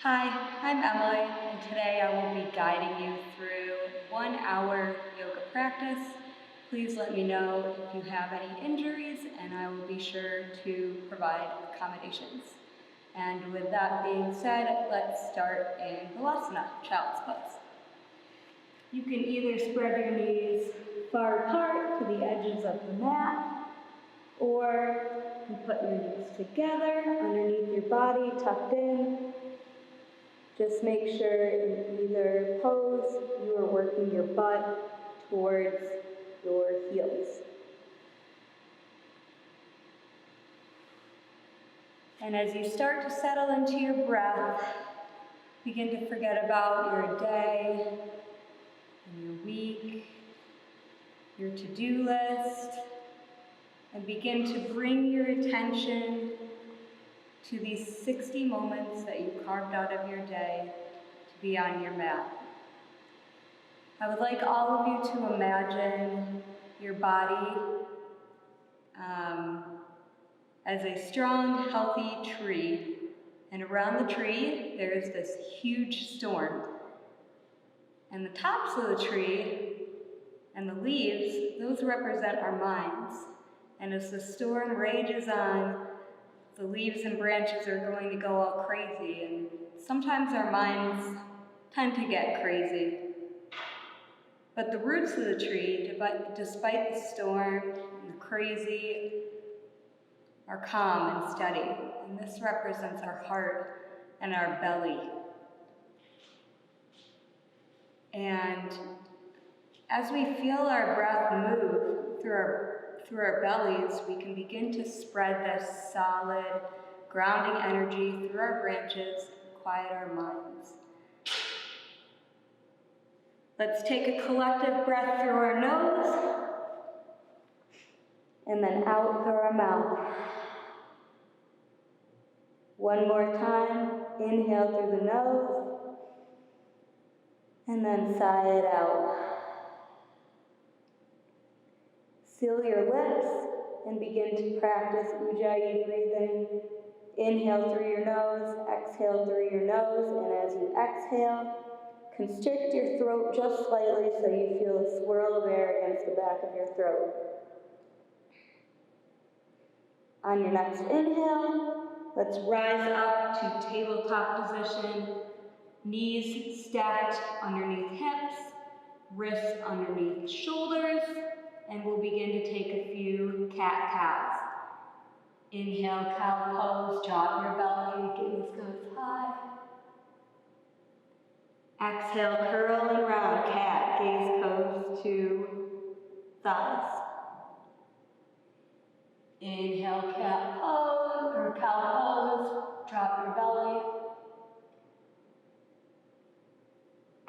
Hi, I'm Emily, and today I will be guiding you through 1 hour yoga practice. Please let me know if you have any injuries, and I will be sure to provide accommodations. And with that being said, let's start in Balasana, Child's Pose. You can either spread your knees far apart to the edges of the mat, or you put your knees together underneath your body, tucked in. Just make sure in either pose you are working your butt towards your heels. And as you start to settle into your breath, begin to forget about your day and your week, your to-do list, and begin to bring your attention to these 60 moments that you carved out of your day to be on your mat. I would like all of you to imagine your body as a strong, healthy tree, and around the tree there's this huge storm. And the tops of the tree and the leaves, those represent our minds. And as the storm rages on, the leaves and branches are going to go all crazy, and sometimes our minds tend to get crazy. But the roots of the tree, despite the storm and the crazy, are calm and steady. And this represents our heart and our belly. And as we feel our breath move through our bellies, we can begin to spread this solid, grounding energy through our branches, quiet our minds. Let's take a collective breath through our nose, and then out through our mouth. One more time, inhale through the nose, and then sigh it out. Seal your lips and begin to practice Ujjayi breathing. Inhale through your nose, exhale through your nose, and as you exhale, constrict your throat just slightly so you feel a swirl of air against the back of your throat. On your next inhale, let's rise up to tabletop position, knees stacked underneath hips, wrists underneath shoulders, and we'll begin to take a few cat-cows. Inhale, cow pose, drop your belly, gaze goes high. Exhale, curl and round, cat, gaze goes to thighs. Inhale, cat pose, or cow pose, drop your belly.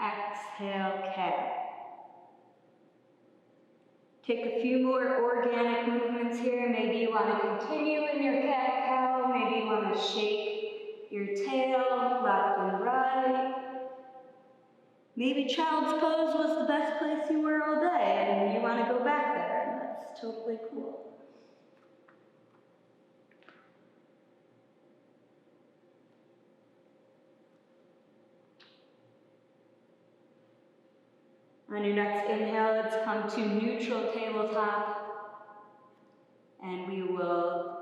Exhale, cat. Take a few more organic movements here. Maybe you want to continue in your cat-cow. Maybe you want to shake your tail left and right. Maybe child's pose was the best place you were all day and you want to go back there, and that's totally cool. On your next inhale, let's come to neutral tabletop, and we will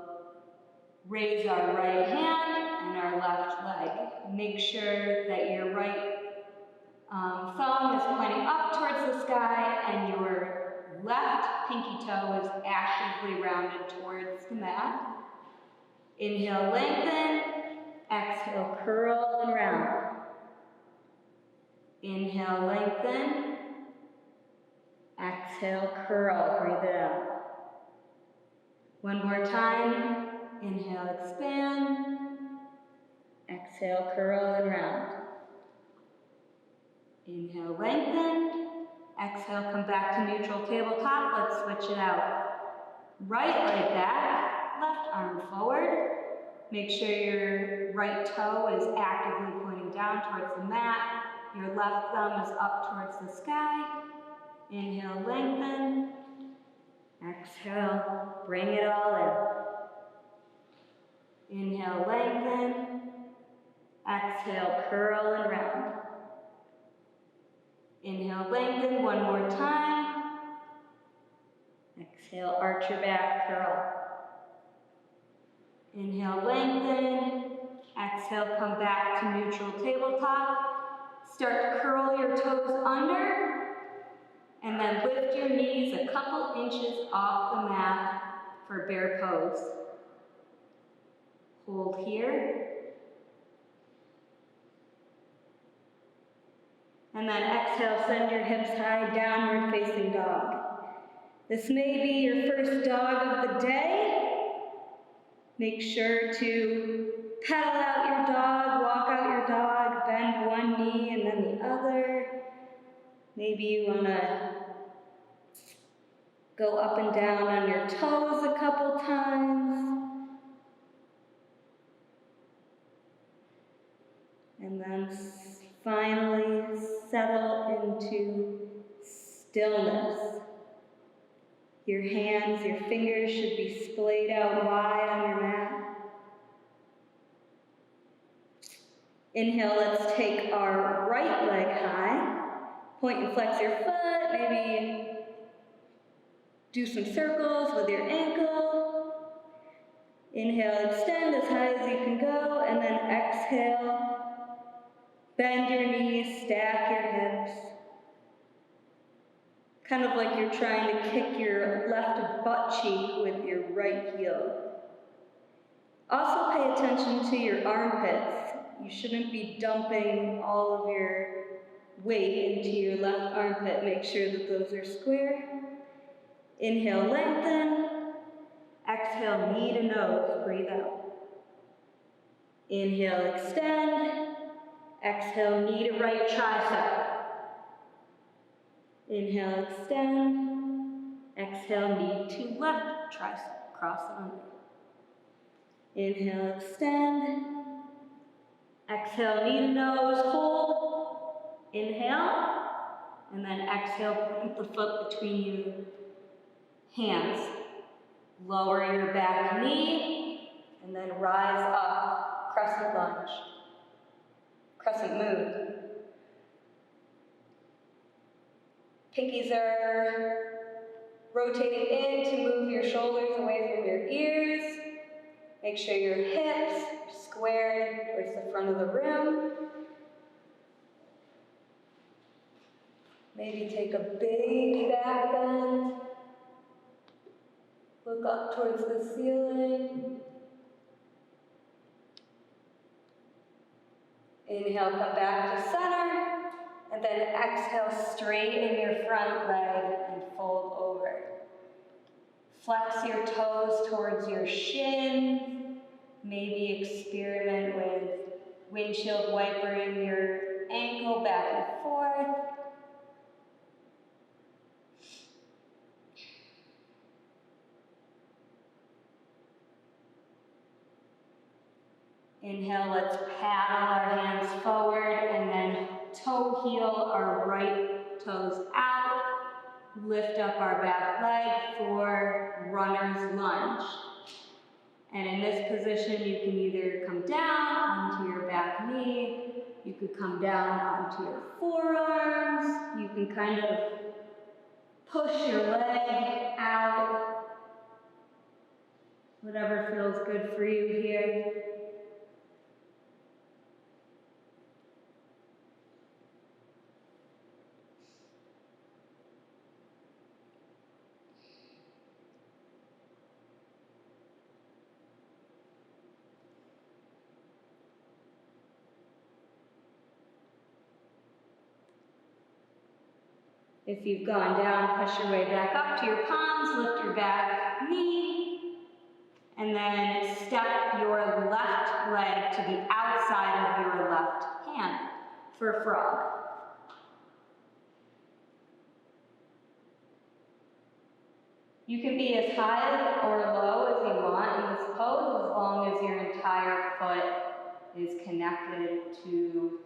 raise our right hand and our left leg. Make sure that your right thumb is pointing up towards the sky and your left pinky toe is actively rounded towards the mat. Inhale, lengthen. Exhale, curl and round. Inhale, lengthen. Exhale, curl, breathe it out. One more time. Inhale, expand. Exhale, curl and round. Inhale, lengthen. Exhale, come back to neutral tabletop. Let's switch it out. Right leg back, left arm forward. Make sure your right toe is actively pointing down towards the mat. Your left thumb is up towards the sky. Inhale, lengthen. Exhale, bring it all in. Inhale, lengthen. Exhale. Exhale, curl and round. Inhale, lengthen one more time. Exhale, arch your back, curl. Inhale, lengthen. Exhale, come back to neutral tabletop. Start to curl your toes under, and then lift your knees a couple inches off the mat for bear pose. Hold here. And then exhale, send your hips high, downward facing dog. This may be your first dog of the day. Make sure to pedal out your dog, walk out your dog, bend one knee and then the other. Maybe you want to go up and down on your toes a couple times. And then finally settle into stillness. Your hands, your fingers should be splayed out wide on your mat. Inhale, let's take our right leg high. Point and flex your foot, maybe do some circles with your ankle. Inhale, extend as high as you can go, and then exhale, bend your knees, stack your hips. Kind of like you're trying to kick your left butt cheek with your right heel. Also pay attention to your armpits. You shouldn't be dumping all of your weight into your left armpit. Make sure that those are square. Inhale, lengthen. Exhale, knee to nose. Breathe out. Inhale, extend. Exhale, knee to right tricep. Inhale, extend. Exhale, knee to left tricep. Cross it under. Inhale, extend. Exhale, knee to nose, hold. Inhale. And then exhale, put the foot between your hands. Lower your back knee, and then rise up. Crescent lunge. Crescent moon. Pinkies are rotating in to move your shoulders away from your ears. Make sure your hips are squared towards the front of the room. Maybe take a big back bend. Look up towards the ceiling. Inhale, come back to center. And then exhale, straighten your front leg and fold over. Flex your toes towards your shins. Maybe experiment with windshield wipering your ankle back and forth. Inhale, let's paddle our hands forward and then toe heel our right toes out. Lift up our back leg for runner's lunge. And in this position, you can either come down onto your back knee, you could come down onto your forearms, you can kind of push your leg out, whatever feels good for you here. If you've gone down, push your way back up to your palms, lift your back knee, and then step your left leg to the outside of your left hand for frog. You can be as high or low as you want in this pose, as long as your entire foot is connected to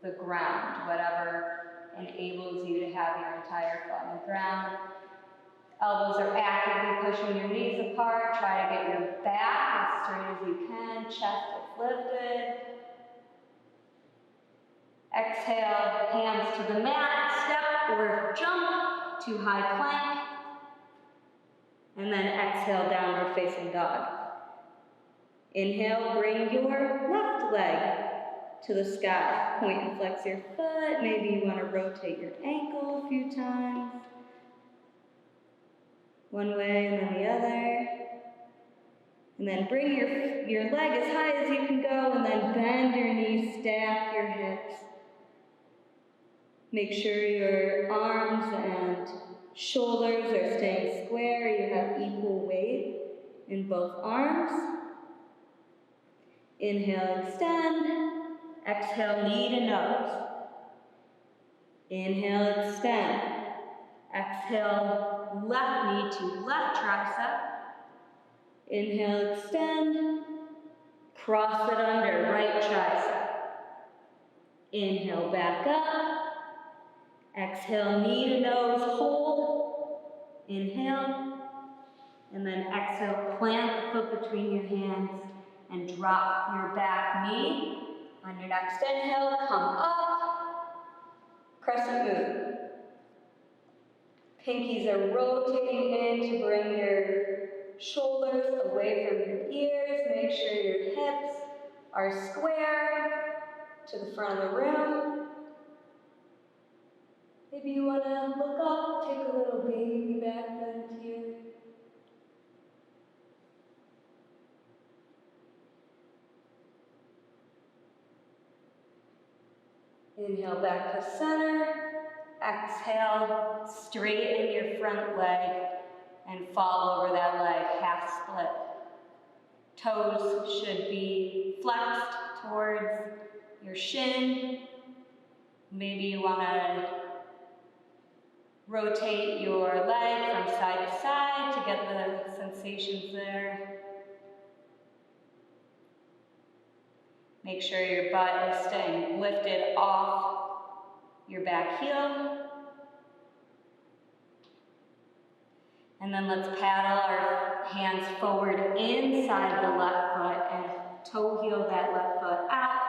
the ground, whatever enables you to have your entire foot on the ground. Elbows are actively pushing your knees apart. Try to get your back as straight as you can. Chest is lifted. Exhale, hands to the mat, step or jump to high plank. And then exhale, downward facing dog. Inhale, bring your left leg to the sky. Point and flex your foot. Maybe you want to rotate your ankle a few times. One way and then the other. And then bring your leg as high as you can go, and then bend your knees, stack your hips. Make sure your arms and shoulders are staying square. You have equal weight in both arms. Inhale, extend. Exhale, knee to nose. Inhale, extend. Exhale, left knee to left tricep. Inhale, extend. Cross it under, right tricep. Inhale, back up. Exhale, knee to nose, hold. Inhale. And then exhale, plant the foot between your hands and drop your back knee. On your next inhale, come up. Crescent move. Pinkies are rotating in to bring your shoulders away from your ears. Make sure your hips are square to the front of the room. Maybe you want to look up, take a little baby back bend here. Inhale back to center. Exhale, straighten your front leg and fall over that leg, half split. Toes should be flexed towards your shin. Maybe you want to rotate your leg from side to side to get the sensations there. Make sure your butt is staying lifted off your back heel. And then let's paddle our hands forward inside the left foot and toe heel that left foot out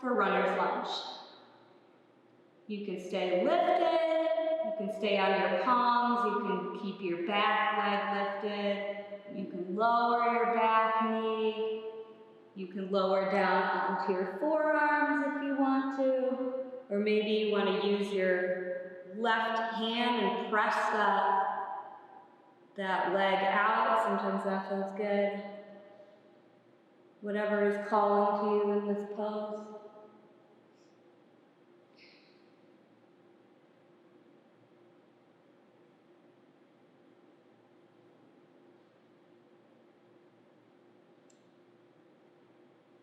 for runner's lunge. You can stay lifted, you can stay on your palms, you can keep your back leg lifted, you can lower your back knee, you can lower down onto your forearms if you want to, or maybe you want to use your left hand and press that leg out. Sometimes that feels good. Whatever is calling to you in this pose.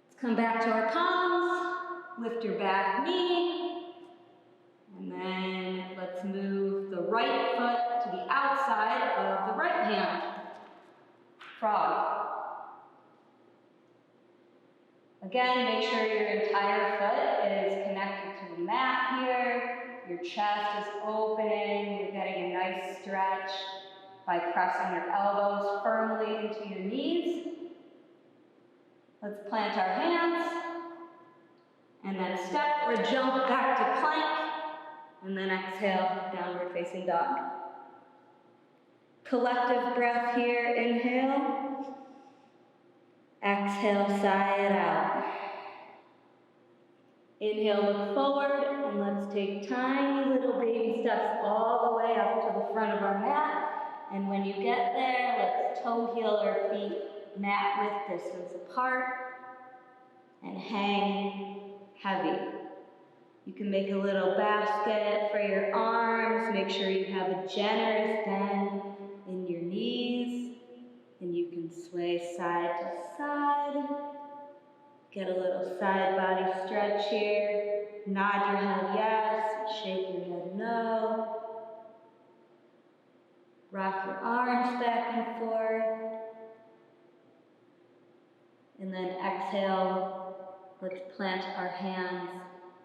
Let's come back to our palms. Lift your back knee. And then let's move the right foot to the outside of the right hand. Frog. Again, make sure your entire foot is connected to the mat here. Your chest is opening. You're getting a nice stretch by pressing your elbows firmly into your knees. Let's plant our hands. And then step or jump back to plank. And then exhale, downward facing dog. Collective breath here, inhale. Exhale, sigh it out. Inhale, look forward, and let's take tiny little baby steps all the way up to the front of our mat. And when you get there, let's toe heel our feet mat width distance apart and hang heavy. You can make a little basket for your arms. Make sure you have a generous bend in your knees. And you can sway side to side. Get a little side body stretch here. Nod your head yes, shake your head no. Rock your arms back and forth. And then exhale, let's plant our hands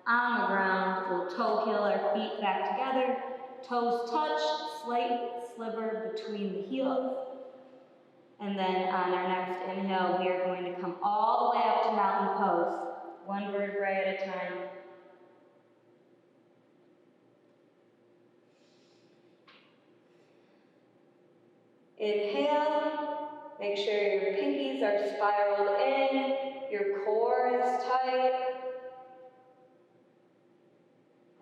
on the ground. We'll toe heel our feet back together. Toes touch, slight sliver between the heels. And then on our next inhale, we are going to come all the way up to mountain pose, one vertebrae at a time. Inhale, make sure your pinkies are spiraled in, your core is tight.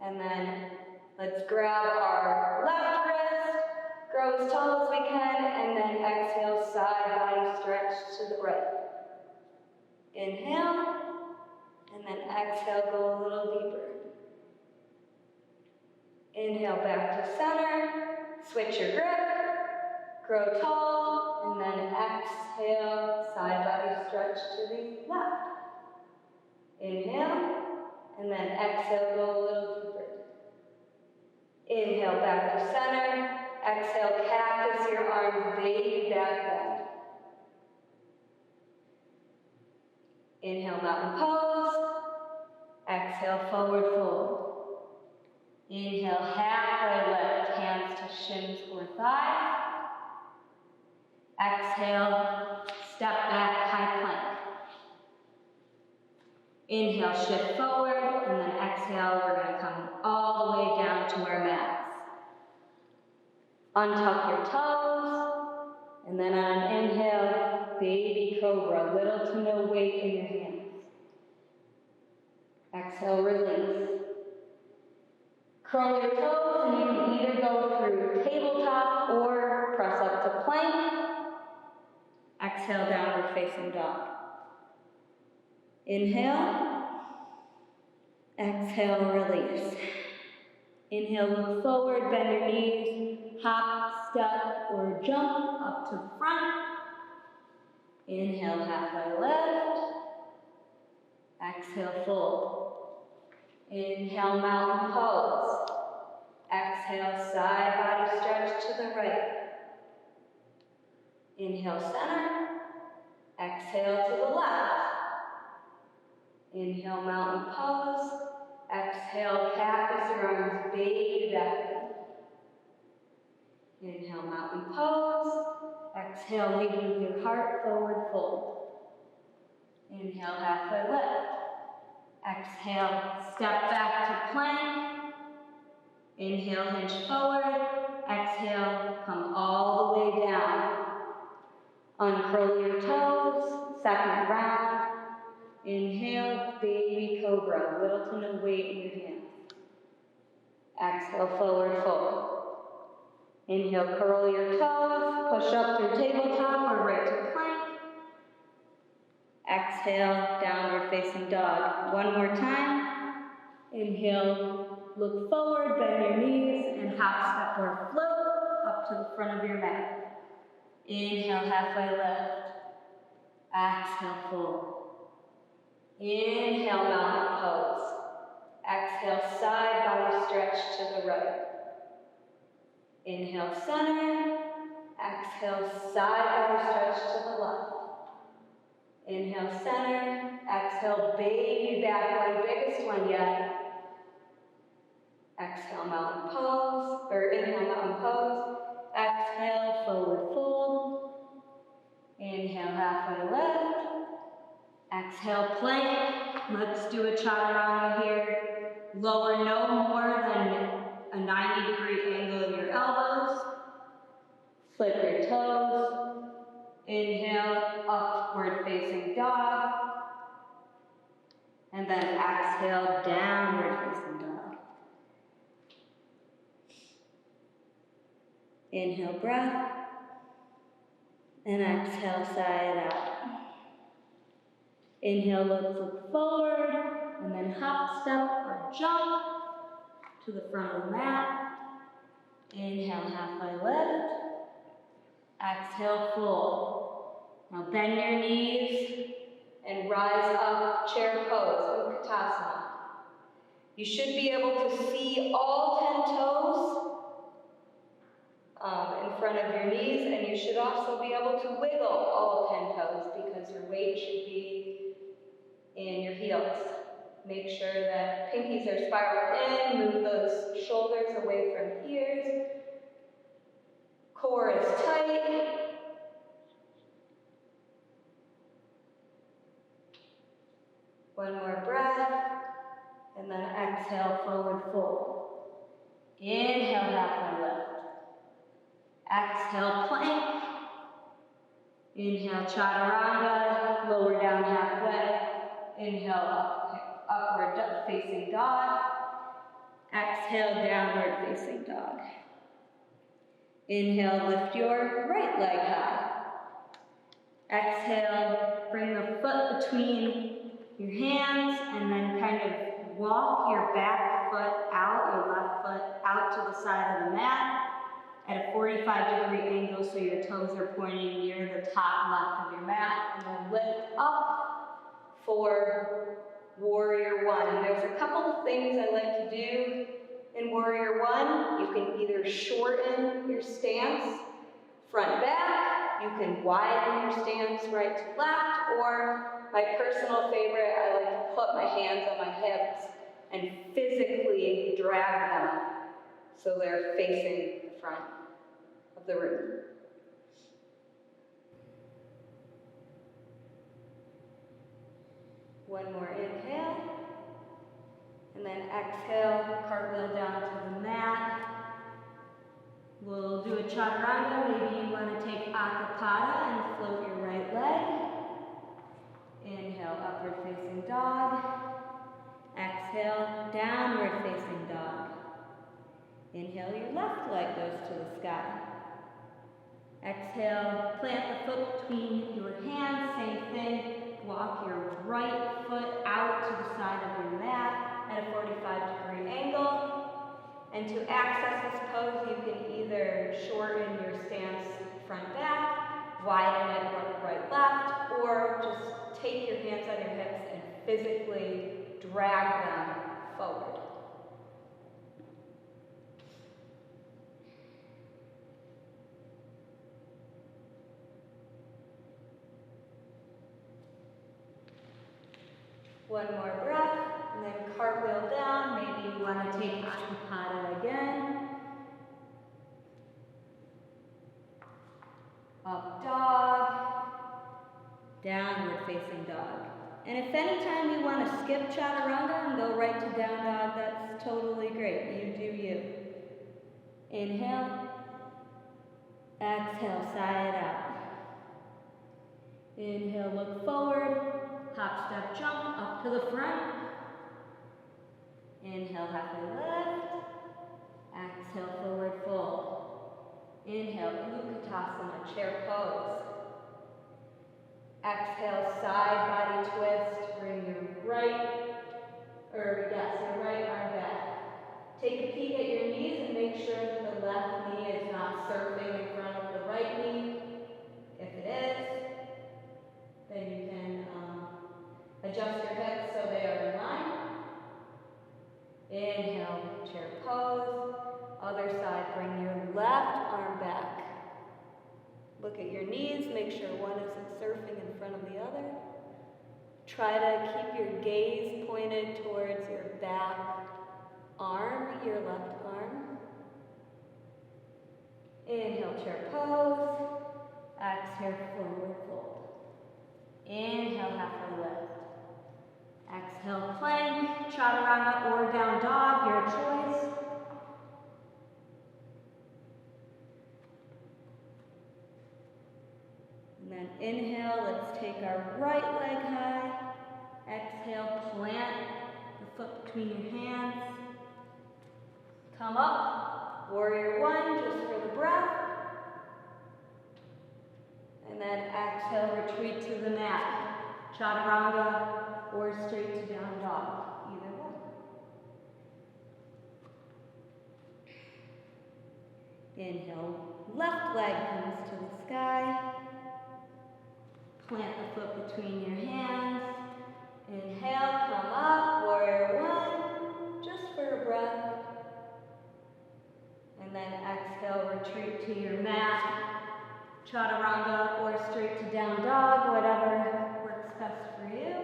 And then let's grab our left wrist, grow as tall as we can, and then exhale, side body stretch to the right. Inhale, and then exhale, go a little deeper. Inhale, back to center, switch your grip, grow tall, and then exhale, side body stretch to the left. Inhale, and then exhale, go a little deeper. Inhale, back to center, exhale, cactus your arms, baby back bend. Inhale, mountain pose, exhale, forward fold. Inhale, halfway lift, hands to shins or thighs. Exhale, step back, high plank. Inhale, shift forward, and then exhale, we're going to come all the way down to our mats. Untuck your toes, and then on an inhale, baby cobra, little to no weight in your hands. Exhale, release. Curl your toes, and you can either go through tabletop or press up to plank. Exhale, downward facing dog. Inhale. Exhale, release. Inhale, look forward, bend your knees, hop, step, or jump up to the front. Inhale, halfway lift. Exhale, fold. Inhale, mountain pose. Exhale, side body stretch to the right. Inhale, center. Exhale to the left. Inhale, mountain pose. Exhale, cactus your arms, baby back bend. Inhale, mountain pose. Exhale, lead with your heart, forward fold. Inhale, halfway lift. Exhale, step back to plank. Inhale, hinge forward. Exhale, come all the way down. Uncurl your toes, second round. Inhale, baby cobra, little to no weight in your hands. Exhale, forward fold. Inhale, curl your toes, push up through tabletop or right to plank. Exhale, downward facing dog. One more time. Inhale, look forward, bend your knees, and hop, step, or float up to the front of your mat. Inhale, halfway lift. Exhale, fold. Inhale, mountain pose. Exhale, side body stretch to the right. Inhale, center. Exhale, side body stretch to the left. Inhale, center. Exhale, baby back bend, biggest one yet. Exhale, mountain pose, or inhale, mountain pose. Exhale, forward fold. Inhale, halfway lift. Exhale, plank. Let's do a chaturanga here. Lower no more than a 90-degree angle of your elbows. Flip your toes. Inhale, upward facing dog. And then exhale, downward facing dog. Inhale, breath. And exhale, sigh it out. Inhale, let's look forward, and then hop, step, or jump to the front of the mat. Inhale, halfway lift. Exhale, fold. Now bend your knees and rise up, chair pose, Utkatasana. You should be able to see all 10 toes in front of your knees, and you should also be able to wiggle all 10 toes because your weight should be in your heels. Make sure that pinkies are spiraled in, move those shoulders away from ears. Core is tight. One more breath, and then exhale, forward fold. Inhale, halfway lift. Exhale, plank. Inhale, chaturanga, lower down halfway. Inhale, upward facing dog. Exhale, downward facing dog. Inhale, lift your right leg high. Exhale, bring the foot between your hands and then kind of walk your back foot out, your left foot out to the side of the mat at a 45-degree angle so your toes are pointing near the top left of your mat, and then lift up for Warrior One. And there's a couple of things I like to do in Warrior One. You can either shorten your stance, front back, you can widen your stance right to left, or my personal favorite, I like to put my hands on my hips and physically drag them so they're facing the front of the room. One more inhale, and then exhale, cartwheel down to the mat. We'll do a chaturanga. Maybe you want to take accapada and float your right leg. Inhale, upward facing dog. Exhale, downward facing dog. Inhale, your left leg goes to the sky. Exhale, plant the foot between your hands, same thing. Walk your right foot out to the side of your mat at a 45-degree angle. And to access this pose, you can either shorten your stance front back, widen it right left, or just take your hands on your hips and physically drag them forward. One more breath, and then cartwheel down. Maybe you want to take accapada again. Up dog, downward facing dog. And if anytime you want to skip chaturanga and go right to down dog, that's totally great. You do you. Inhale, exhale, sigh it out. Inhale, look forward. Hop, step, jump, up to the front. Inhale, halfway lift. Exhale, forward fold. Inhale, Utkatasana, chair pose. Exhale, side body twist. Bring your right arm back. Take a peek at your knees and make sure that the left knee is not surfing in front of the right knee. If it is, then you can adjust your hips so they are in line. Inhale, chair pose. Other side, bring your left arm back. Look at your knees, make sure one isn't surfing in front of the other. Try to keep your gaze pointed towards your back arm, your left arm. Inhale, chair pose. Exhale, forward fold. Inhale, halfway lift. Exhale, plank, chaturanga, or down dog, your choice. And then inhale, let's take our right leg high. Exhale, plant the foot between your hands. Come up, Warrior One, just for the breath. And then exhale, retreat to the mat. Chaturanga or straight to down dog, either one. Inhale, left leg comes to the sky. Plant the foot between your hands. Inhale, come up, Warrior One, just for a breath. And then exhale, retreat to your mat. Chaturanga or straight to down dog, whatever works best for you.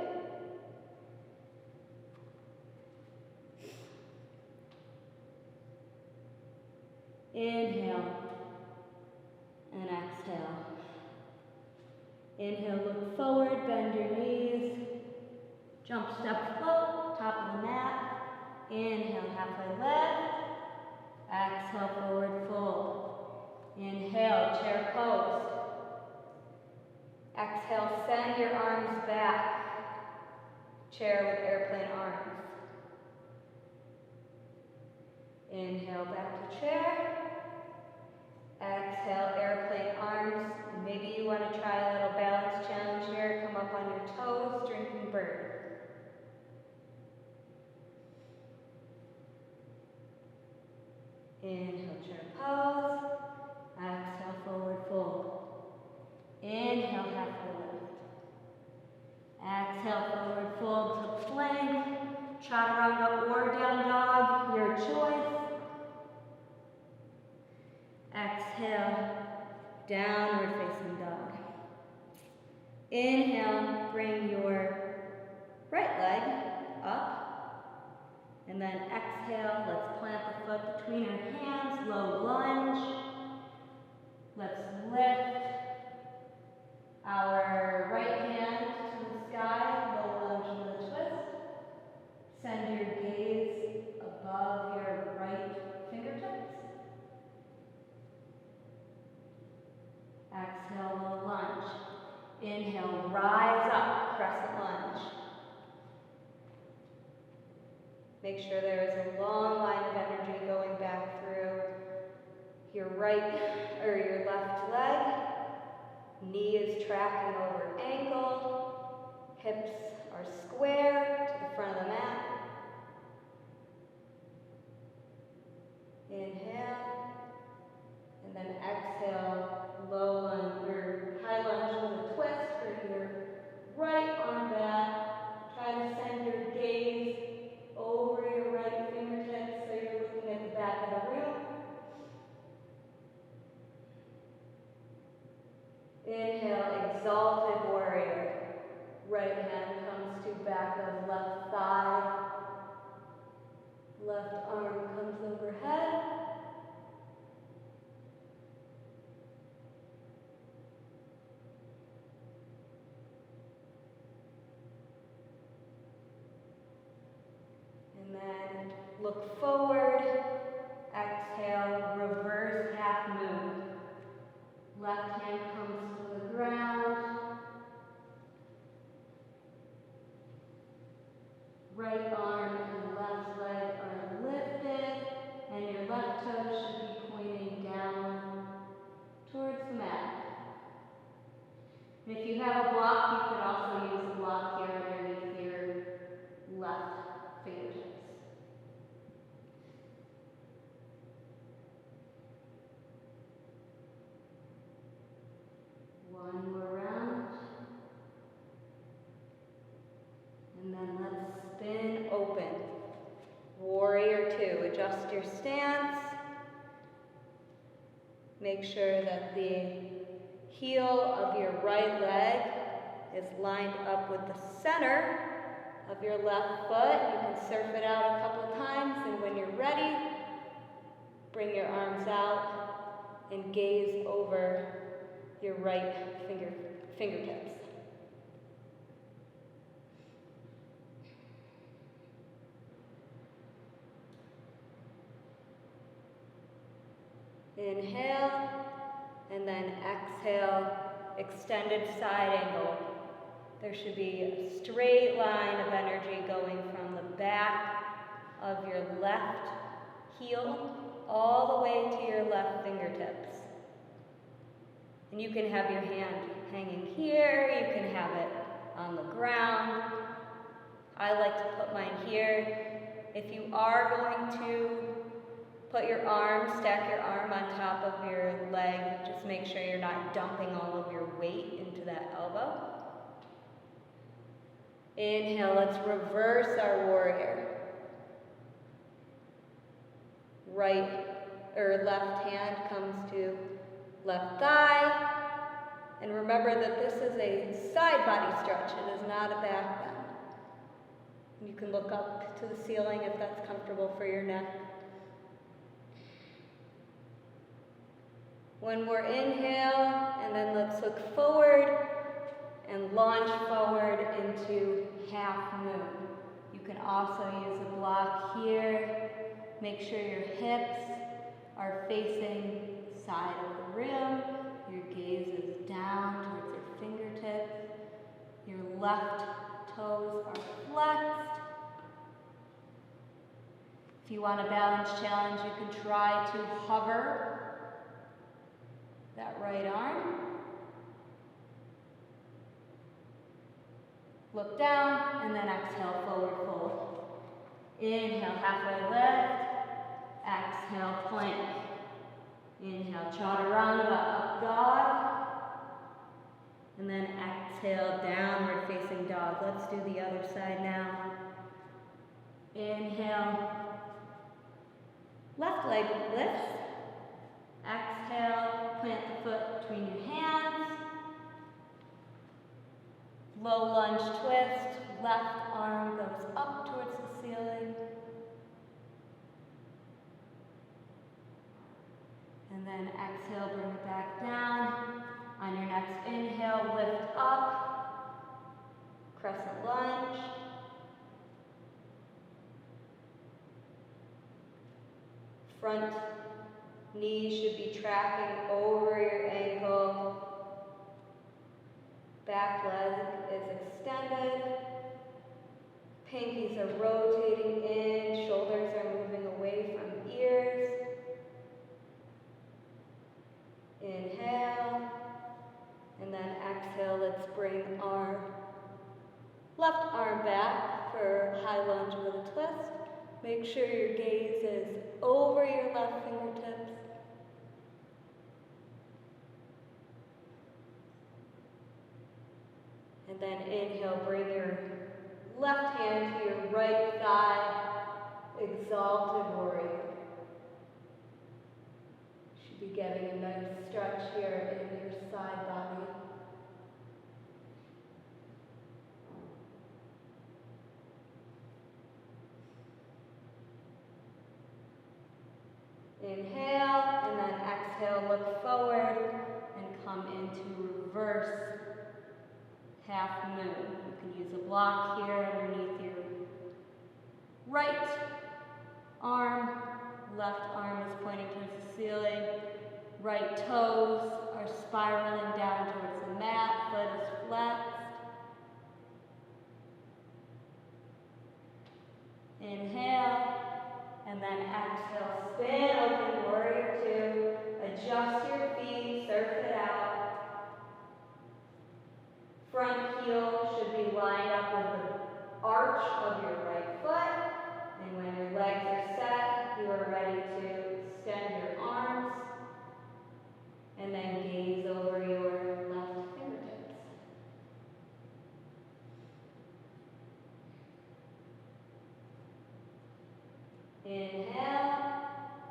Inhale and exhale. Inhale, look forward, bend your knees. Jump, step, float, top of the mat. Inhale, halfway lift. Exhale, forward fold. Inhale, chair pose. airplane arms. Inhale, back to chair. Exhale, airplane arms. Maybe you want to try a little balance challenge here. Come up on your toes, drinking bird. Inhale, chair pose. Exhale, forward fold. Inhale, halfway lift. Exhale, forward fold to plank. Chaturanga or down dog, your choice. Exhale, downward facing dog. Inhale, bring your right leg up. And then exhale, let's plant the foot between your hands, low lunge. Let's lift our right hand to the sky, low lunge with a twist. Send your gaze above your right fingertips. Exhale, low lunge. Inhale, rise up, crescent lunge. Make sure there is a long line of energy going back through your right or your left leg. Knee is tracking over ankle. Hips are square to the front of the mat. Inhale, and then exhale, low lunge or high lunge with a twist. Bring your right arm back. Try to send your gaze over your right fingertips so you're looking at the back of the room. Inhale, exalted warrior. Right hand comes to back of left thigh. Left arm comes overhead. And then look forward. Exhale, reverse half moon. Left hand comes to the ground. Right arm and left leg are lifted, and your left toe should be pointing down towards the mat. And if you have a block, you can also use a block here underneath your left fingertips. One more round. And then let's spin open. Warrior two. Adjust your stance. Make sure that the heel of your right leg is lined up with the center of your left foot. You can surf it out a couple times, and when you're ready, bring your arms out and gaze over your right fingertips. Inhale, and then exhale, extended side angle. There should be a straight line of energy going from the back of your left heel all the way to your left fingertips. And you can have your hand hanging here, you can have it on the ground. I like to put mine here. If you are going to put your arm, stack your arm on top of your leg, just make sure you're not dumping all of your weight into that elbow. Inhale, let's reverse our warrior. Right or left hand comes to left thigh. And remember that this is a side body stretch, it is not a back bend. You can look up to the ceiling if that's comfortable for your neck. One more inhale, and then let's look forward and launch forward into half moon. You can also use a block here. Make sure your hips are facing the side of the room. Your gaze is down towards your fingertips. Your left toes are flexed. If you want a balance challenge, you can try to hover that right arm. Look down, and then exhale, forward fold. Inhale, halfway lift. Exhale, plank. Inhale, chaturanga, up dog. And then exhale, downward facing dog. Let's do the other side now. Inhale, left leg lifts. Exhale, plant the foot between your hands. Low lunge twist, left arm goes up towards the ceiling. And then exhale, bring it back down. On your next inhale, lift up, crescent lunge. Front knee should be tracking over your ankle. Back leg is extended. Pinkies are rotating in, shoulders are moving away from ears. Inhale, and then exhale. Let's bring our left arm back for high lunge with a twist. Make sure your gaze is over your left fingertips. And then inhale, bring your left hand to your right thigh, exalted warrior. Should be getting a nice stretch here in your side body. Inhale, and then exhale, look forward and come into reverse half moon. You can use a block here underneath your right arm. Left arm is pointing towards the ceiling. Right toes are spiraling down towards the mat. Foot is flexed. Inhale, and then exhale. Spin open, warrior two. Adjust your feet, surf it out. Front heel should be lined up with the arch of your right foot. And when your legs are set, you are ready to extend your arms. And then gaze over your left fingertips. Inhale,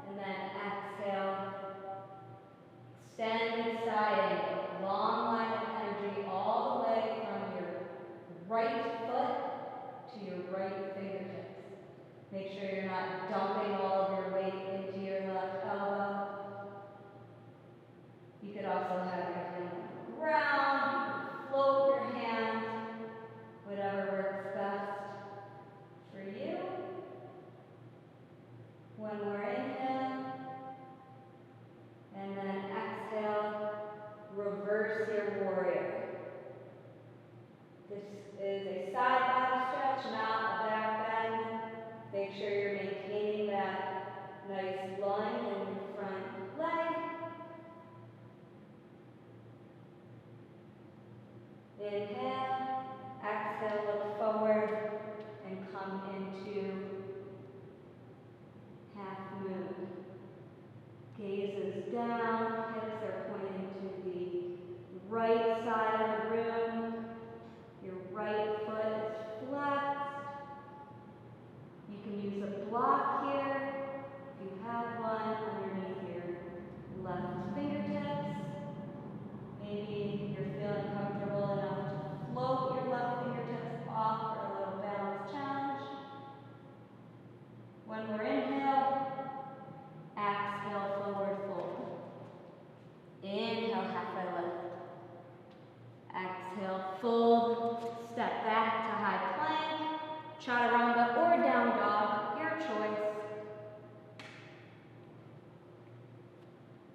and then exhale. Extended side angle, long line of energy all the way from your right foot to your right fingertips. Make sure you're not dumping all of your weight into your left elbow. You could also have your hand on the ground, you could float your hand, whatever works best for you. One more inhale, and then exhale, reverse your warrior. This is a side body stretch, not a back bend. Make sure you're maintaining that nice lunge in your front leg. Inhale, exhale, look forward, and come into half moon. Gaze is down, hips are pointing to the right side of the room. Your right foot is flexed. You can use a block here, if you have one, underneath your left fingertips. Maybe you're feeling comfortable enough to float your left fingertips off for a little balance challenge. One more inhale. Exhale, forward fold. Inhale, halfway lift. Exhale, fold. Step back to high plank, chaturanga or down dog, your choice.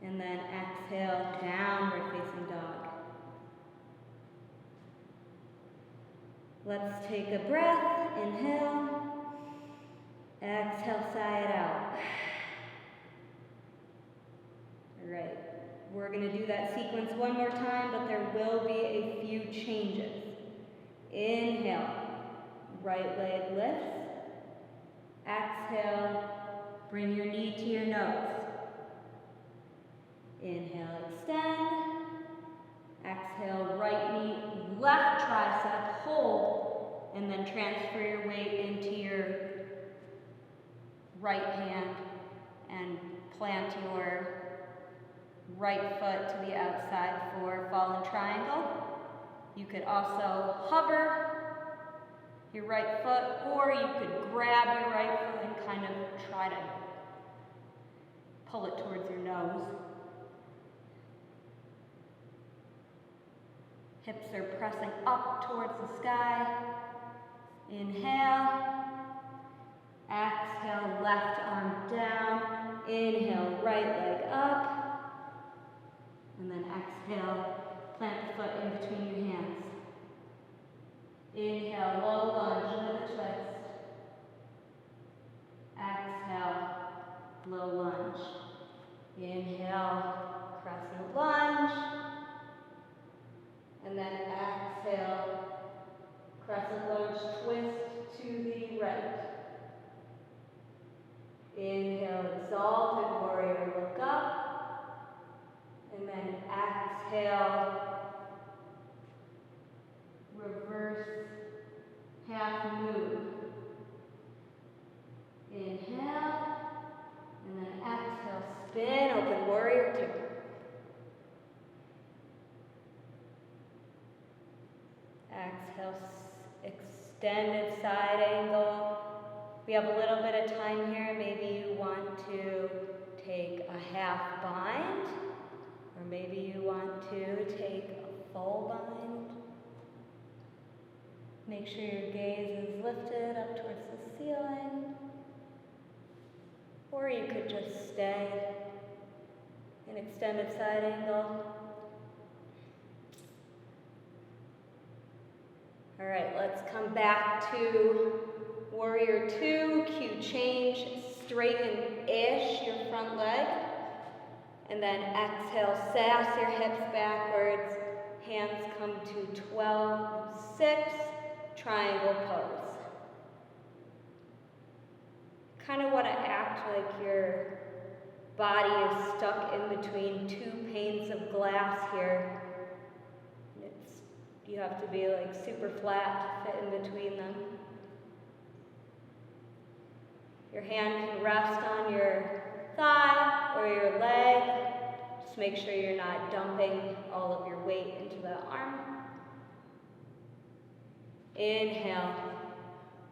And then exhale, downward facing dog. Let's take a breath. Inhale. Exhale, sigh it We're going to do that sequence one more time, but there will be a few changes. Inhale, right leg lifts. Exhale, bring your knee to your nose. Inhale, extend. Exhale, right knee, left tricep, hold, and then transfer your weight into your right hand and plant your right foot to the outside for fallen triangle. You could also hover your right foot, or you could grab your right foot and kind of try to pull it towards your nose. Hips are pressing up towards the sky. Inhale. Exhale, left arm down. Inhale, right leg up. And then exhale, plant the foot in between your hands. Inhale, low lunge with a twist. Exhale, low lunge. Inhale, crescent lunge. And then exhale, crescent lunge, twist to the right. Inhale, exalted warrior, look up. And then exhale, reverse half move. Inhale, and then exhale, spin, open warrior two. Exhale, extended side angle. We have a little bit of time here. Maybe you want to take a half bind, or maybe you want to take a full bind. Make sure your gaze is lifted up towards the ceiling. Or you could just stay in extended side angle. All right, let's come back to warrior two. Cue change, straighten-ish your front leg. And then exhale, sass your hips backwards. Hands come to 12-6, triangle pose. Kind of want to act like your body is stuck in between two panes of glass here. You have to be like super flat to fit in between them. Your hand can rest on your thigh or your leg. Just make sure you're not dumping all of your weight into the arm. Inhale.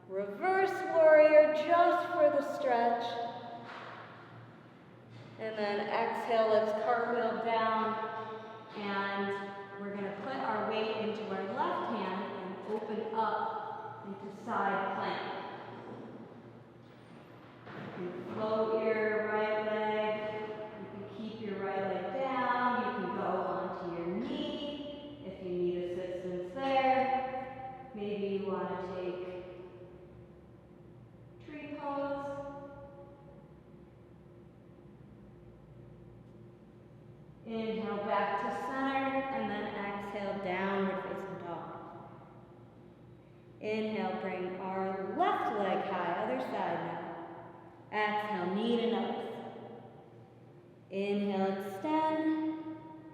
Reverse warrior just for the stretch. And then exhale, let's cartwheel down. And we're going to put our weight into our left hand and open up into side plank. You can float your right leg. You can keep your right leg down. You can go onto your knee if you need assistance there. Maybe you want to take tree pose. Inhale back to center, and then exhale, downward facing dog. Inhale, bring our left leg high, other side now. Exhale, knee to nose. Inhale, extend.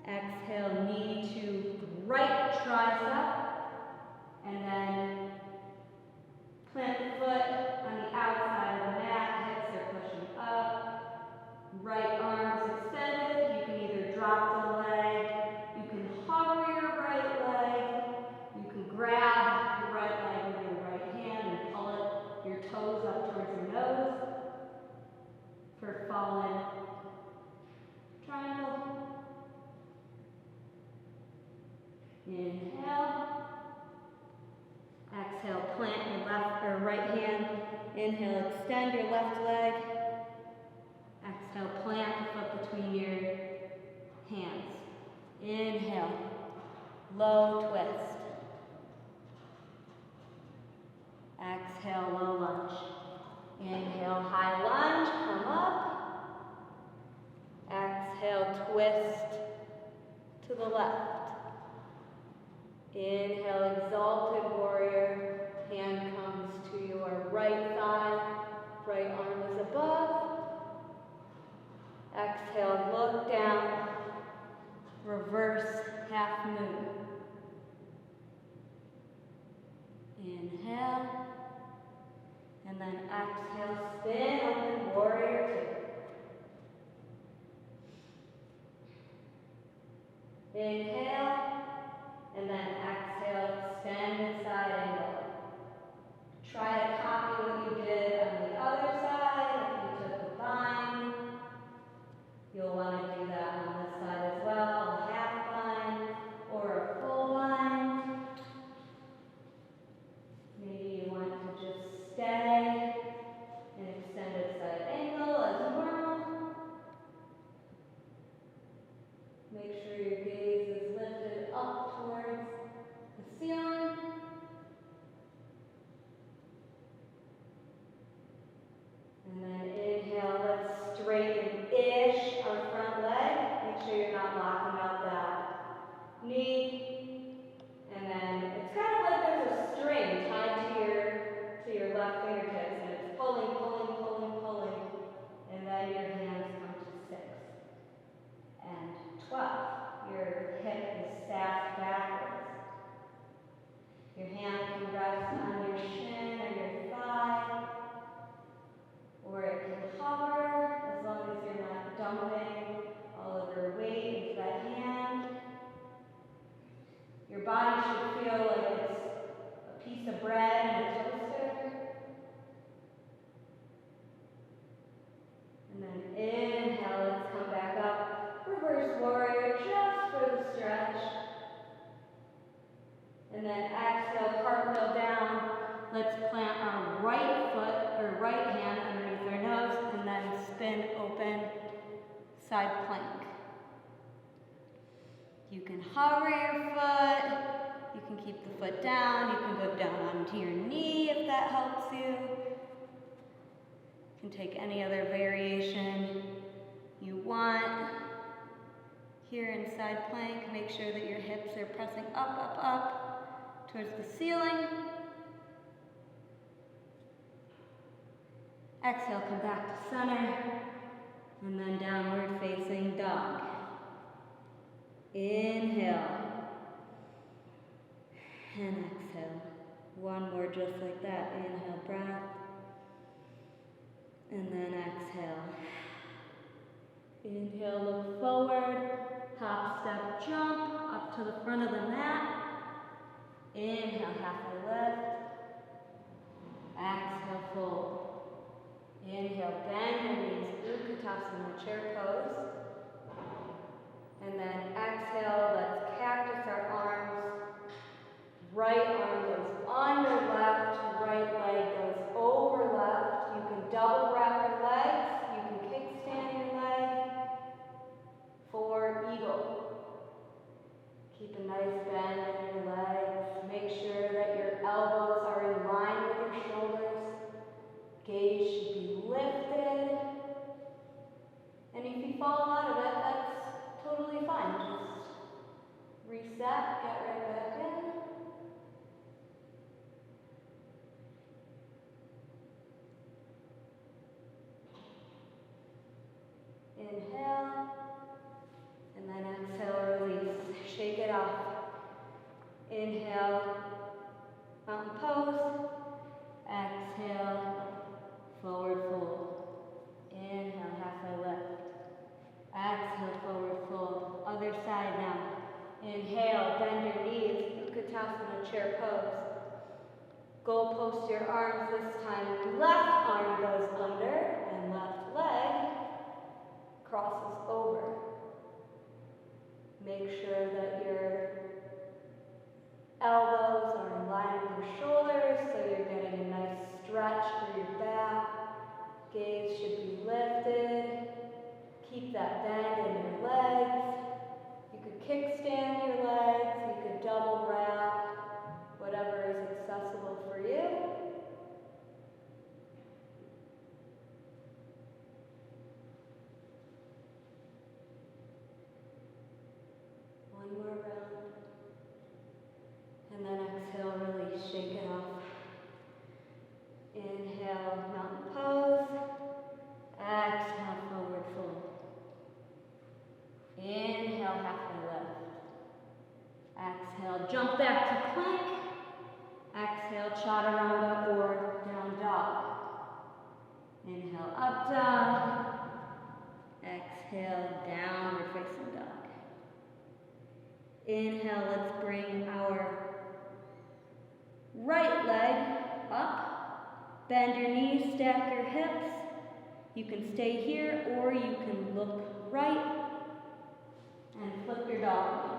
Exhale, knee to right tricep. And then plant the foot on the outside of the mat, hips are pushing up. Right arm is extended. You can either drop the leg, you can hover your right leg, you can grab your right leg with your right hand and pull it, your toes up towards your nose for fallen triangle. Inhale. Exhale, plant your left or right hand. Inhale, extend your left leg. Exhale, plant the foot between your hands. Inhale, low twist. Exhale, low lunge. Inhale, high lunge, come up. Exhale, twist reverse half moon. Inhale, and then exhale, spin open, warrior two. Inhale, and then exhale, extend side angle. Try to copy what you did on the other side. If you took a bind, you'll want to do that on this side as well, a half bind or a full bind. Maybe you want to just stay in extended side angle as normal. Make sure your gaze is lifted up towards the ceiling. And then inhale, let's straighten-ish our front leg. Make sure you're not locking out that knee. And then it's kind of like there's a string tied to your left fingertips, and it's pulling, pulling, pulling, pulling. And then your hands come to 6 and 12. Your hip is stacked backwards. Your hand can rest on your shin or your thigh, or it can hover as long as you're not dumping all of your weight into that hand. Your body should feel like it's a piece of bread in a toaster. And then inhale, let's come back up. Reverse warrior, just for the stretch. And then exhale, cartwheel down. Let's plant our right foot or right hand underneath our nose and then spin open side plank. You can hover your foot, you can keep the foot down, you can go down onto your knee if that helps you. You can take any other variation you want. Here in side plank, make sure that your hips are pressing up, up, up towards the ceiling. Exhale, come back to center, and then downward facing dog. Inhale, and exhale. One more just like that. Inhale, breath, and then exhale. Inhale, look forward, hop, step, jump, up to the front of the mat. Inhale, halfway lift. Exhale, fold. Inhale, bend your knees, Utkatasana, chair pose. And then exhale, let's cactus our arms. Right arm goes under left, right leg goes over left. You can double wrap your legs, you can kickstand your leg for eagle. Keep a nice bend in your legs. Make sure that your elbows are in line with your shoulders. Gaze should be lifted. And if you fall out of it, that's totally fine. Just reset, get right back in. Inhale, and then exhale, release. Shake it off. Inhale, mountain pose. Exhale, forward fold. Inhale, halfway lift. Exhale, forward fold. Other side now. Inhale, bend your knees, Utkatasana, chair pose. Goal post your arms this time. Left arm goes under and left leg crosses Inhale, up dog. Exhale, downward facing dog. Inhale, let's bring our right leg up. Bend your knees, stack your hips. You can stay here or you can look right and flip your dog.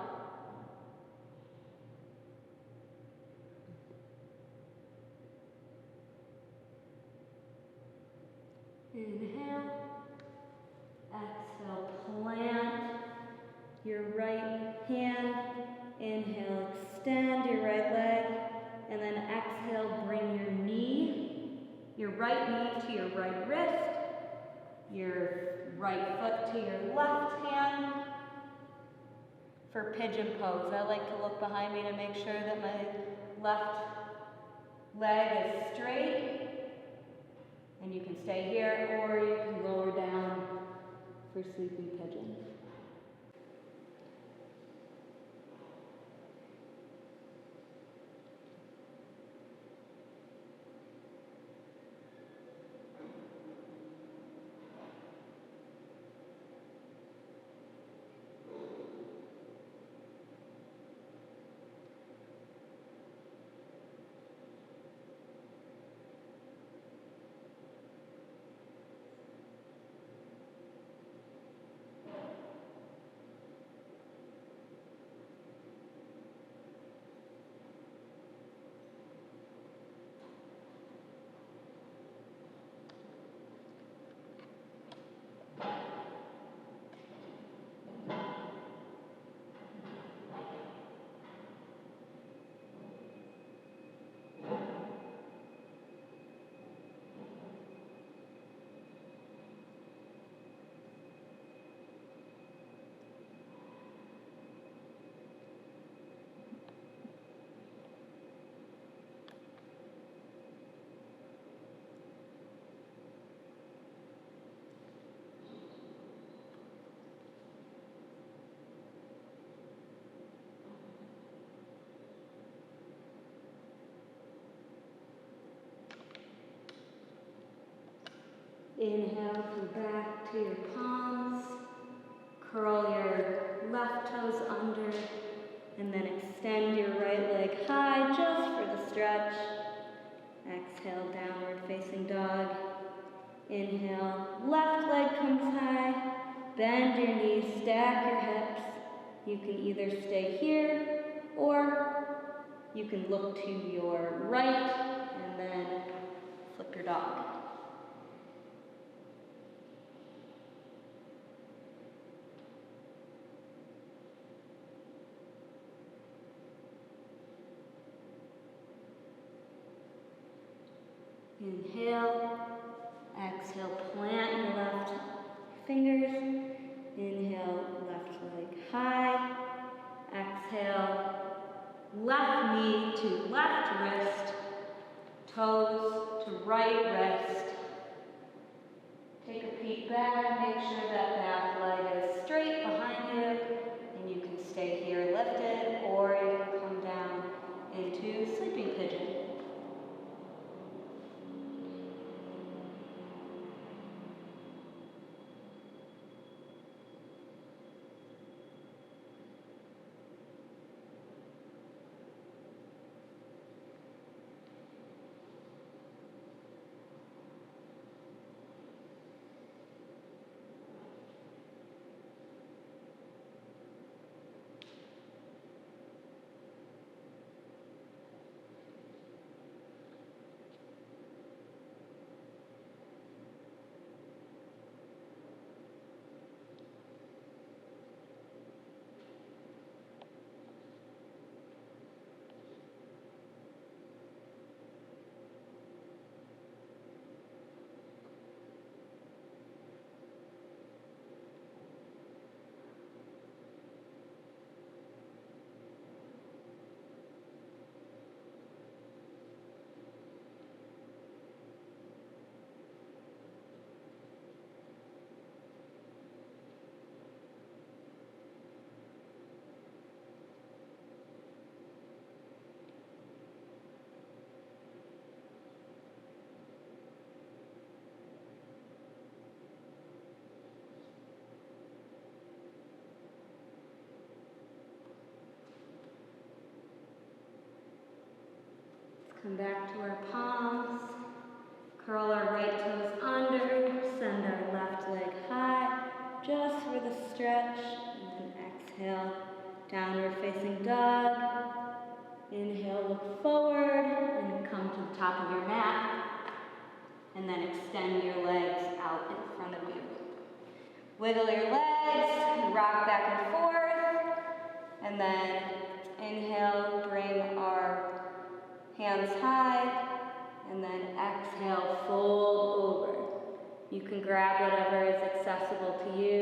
Inhale. Exhale, plant your right hand. Inhale, extend your right leg. And then exhale, bring your right knee to your right wrist, your right foot to your left hand. For pigeon pose, I like to look behind me to make sure that my left leg is straight. And you can stay here or you can lower down for sleeping pigeon. Inhale, come back to your palms. Curl your left toes under, and then extend your right leg high just for the stretch. Exhale, downward facing dog. Inhale, left leg comes high. Bend your knees, stack your hips. You can either stay here or you can look to your right and then flip your dog. Inhale, exhale, plant your left fingers. Inhale, left leg high. Exhale, left knee to left wrist, toes to right wrist. Take a peek back and make sure that back leg is straight behind you. And you can stay here lifted or you can come down into sleeping pigeon. Come back to our palms. Curl our right toes under. Send our left leg high, just for the stretch. And then exhale, downward facing dog. Inhale, look forward, and come to the top of your mat. And then extend your legs out in front of you. Wiggle your legs, rock back and forth. And then inhale, bring our hands high. And then exhale, fold over. You can grab whatever is accessible to you.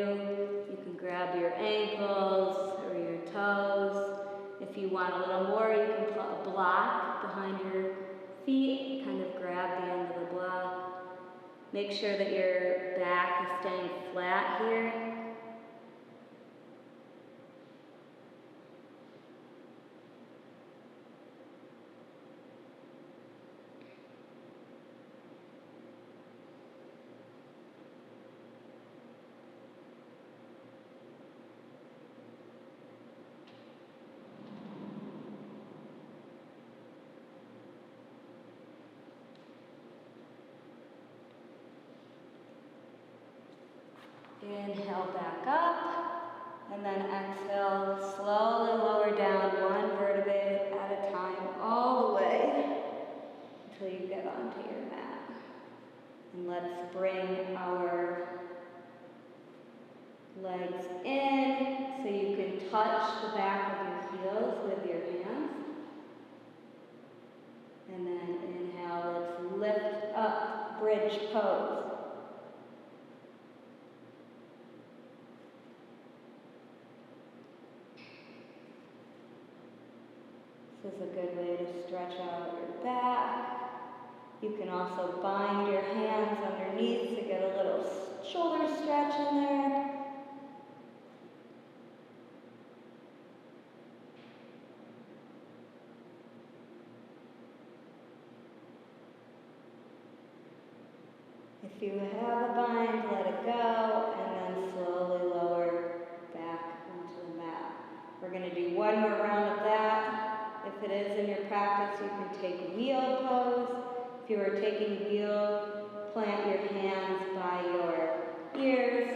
You can grab your ankles or your toes. If you want a little more, you can put a block behind your feet. Kind of grab the end of the block. Make sure that your back is staying flat here. Inhale back up, and then exhale, slowly lower down one vertebrae at a time, all the way until you get onto your mat. And let's bring our legs in so you can touch the back of your heels with your hands. And then inhale, let's lift up, bridge pose. This is a good way to stretch out your back. You can also bind your hands underneath to get a little shoulder stretch in there. If you have a bind, let it go, and then slowly lower back onto the mat. We're going to do one more round of that. If it is in your practice, you can take wheel pose. If you are taking wheel, plant your hands by your ears,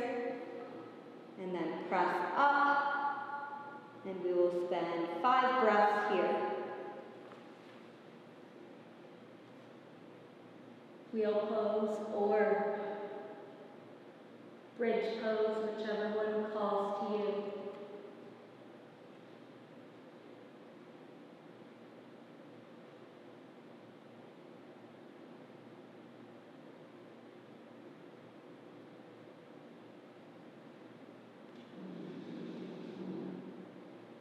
and then press up, and we will spend 5 breaths here. Wheel pose or bridge pose, whichever one calls to you.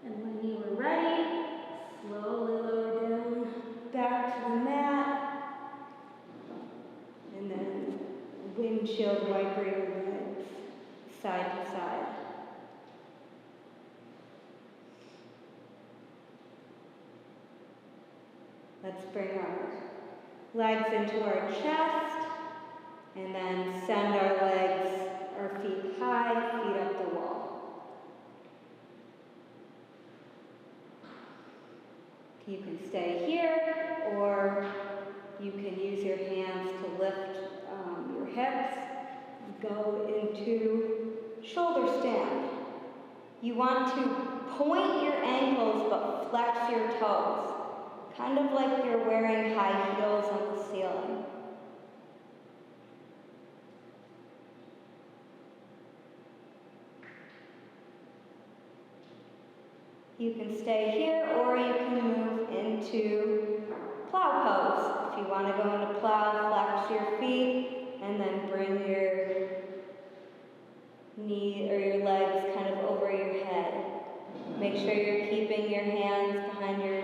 And when you are ready, slowly lower down back to the mat. And then windshield wiper your legs side to side. Let's bring our legs into our chest and then send our legs, our feet high, feet up the wall. You can stay here, or you can use your hands to lift your hips, go into shoulder stand. You want to point your ankles but flex your toes, kind of like you're wearing high heels on the ceiling. You can stay here, or you can move into plow pose. If you want to go into plow, flex your feet, and then bring your knee or your legs kind of over your head. Make sure you're keeping your hands behind your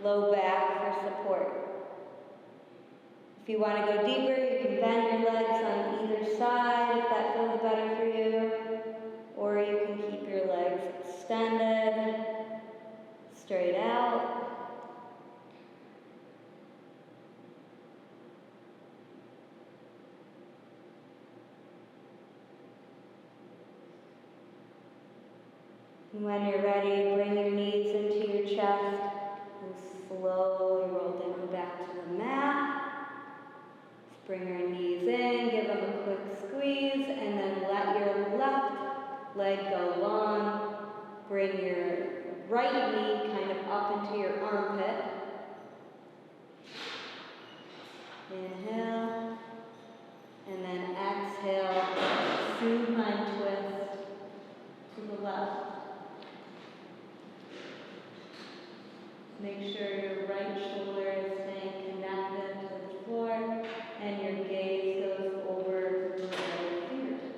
low back for support. If you want to go deeper, you can bend your legs on either side if that feels better for you, or you can keep your legs extended, straight out. And when you're ready, bring your knees into your chest and slowly roll down back to the Bring your knees in, give them a quick squeeze, and then let your left leg go long. Bring your right knee kind of up into your armpit. Inhale, and then exhale, supine twist to the left. Make sure your right shoulder is staying connected to the floor, and your gaze goes over your right fingertips.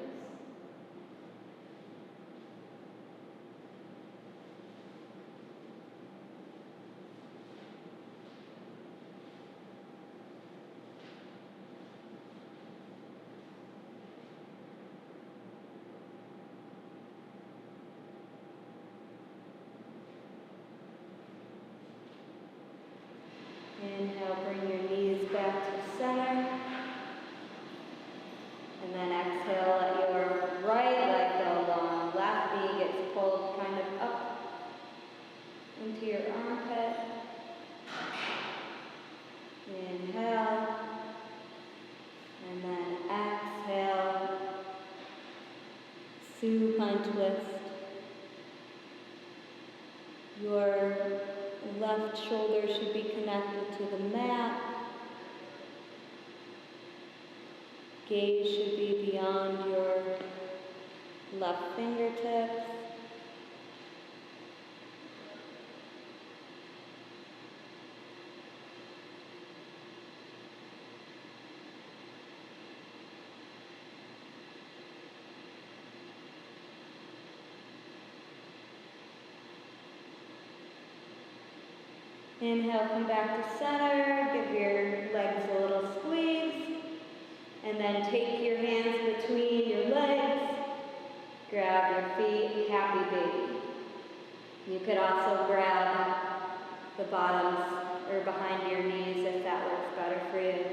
Inhale, bring your knees back to center. And then exhale, let your right leg go long. Left knee gets pulled kind of up into your armpit. Inhale. And then exhale. Supine twist. Your left shoulder should be connected to the mat. Gaze should be beyond your left fingertips. Inhale, come back to center, give your legs a little squeeze, and then take your hands between your legs, grab your feet, happy baby. You could also grab the bottoms or behind your knees if that works better for you.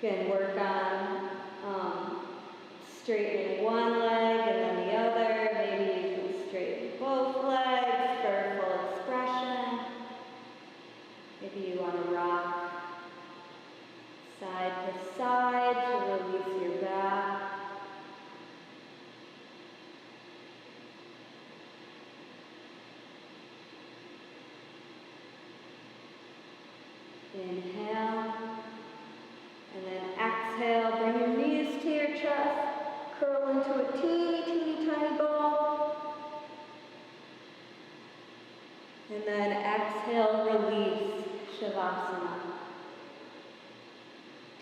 You can work on straightening one leg and then the other. Maybe you can straighten both legs for full expression. Maybe you want to rock side to side to release your back. Inhale, and then exhale, bring your knees to your chest, curl into a teeny, teeny, tiny ball. And then exhale, release, Shavasana.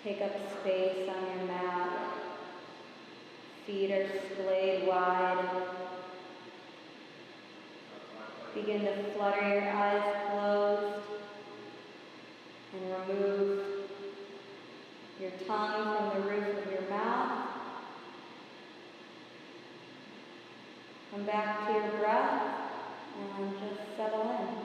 Take up space on your mat. Feet are splayed wide. Begin to flutter your eyes closed. And remove your tongue from the roof of your mouth. Come back to your breath and just settle in.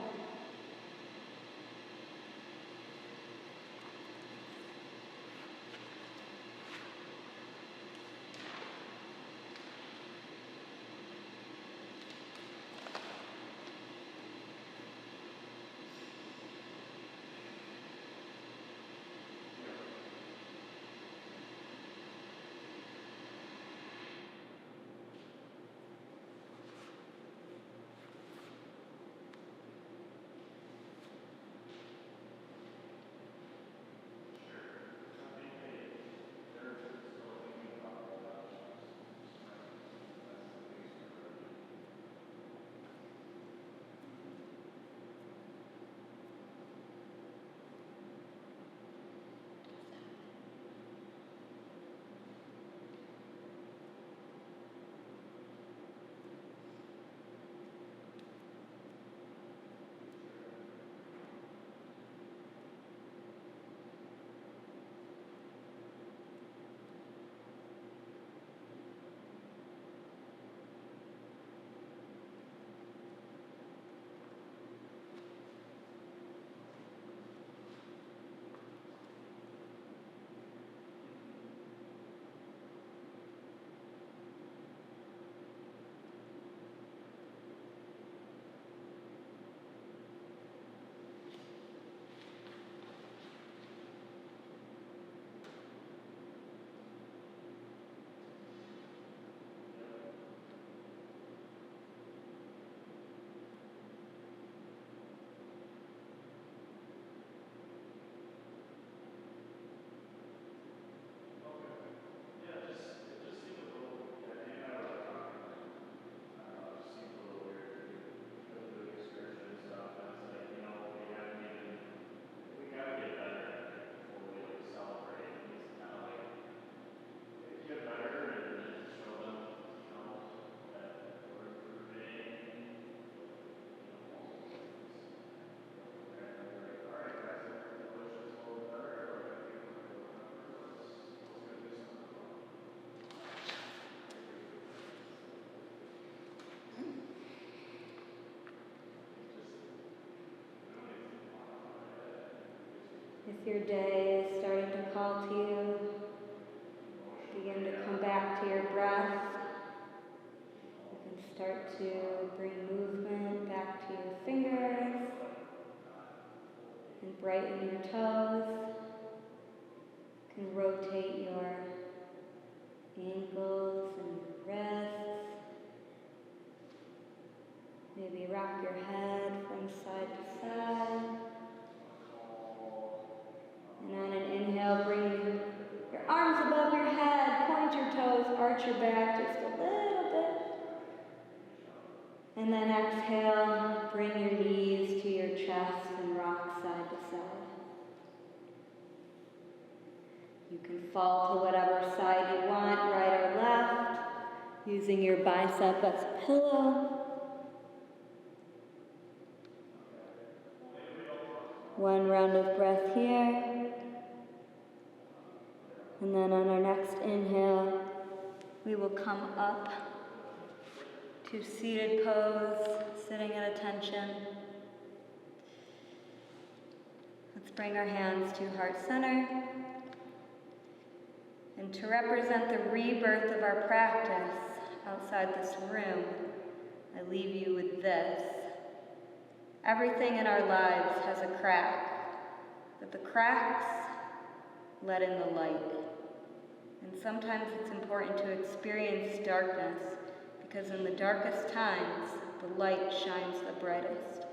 If your day is starting to call to you, begin to come back to your breath. You can start to bring movement back to your fingers and brighten your toes. You can rotate your ankles and wrists. Maybe rock your head from side to side. And on an inhale, bring your arms above your head, point your toes, arch your back just a little bit. And then exhale, bring your knees to your chest and rock side to side. You can fall to whatever side you want, right or left, using your bicep as a pillow. One round of breath here. And then on our next inhale, we will come up to seated pose, sitting at attention. Let's bring our hands to heart center. And to represent the rebirth of our practice outside this room, I leave you with this. Everything in our lives has a crack, but the cracks let in the light. And sometimes it's important to experience darkness, because in the darkest times, the light shines the brightest.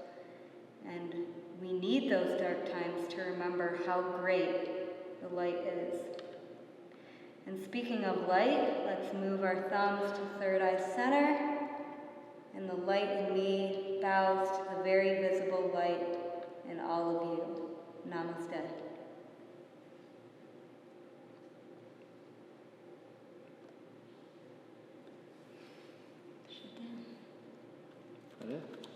And we need those dark times to remember how great the light is. And speaking of light, let's move our thumbs to third eye center. And the light in me bows to the very visible light in all of you. Namaste. That it?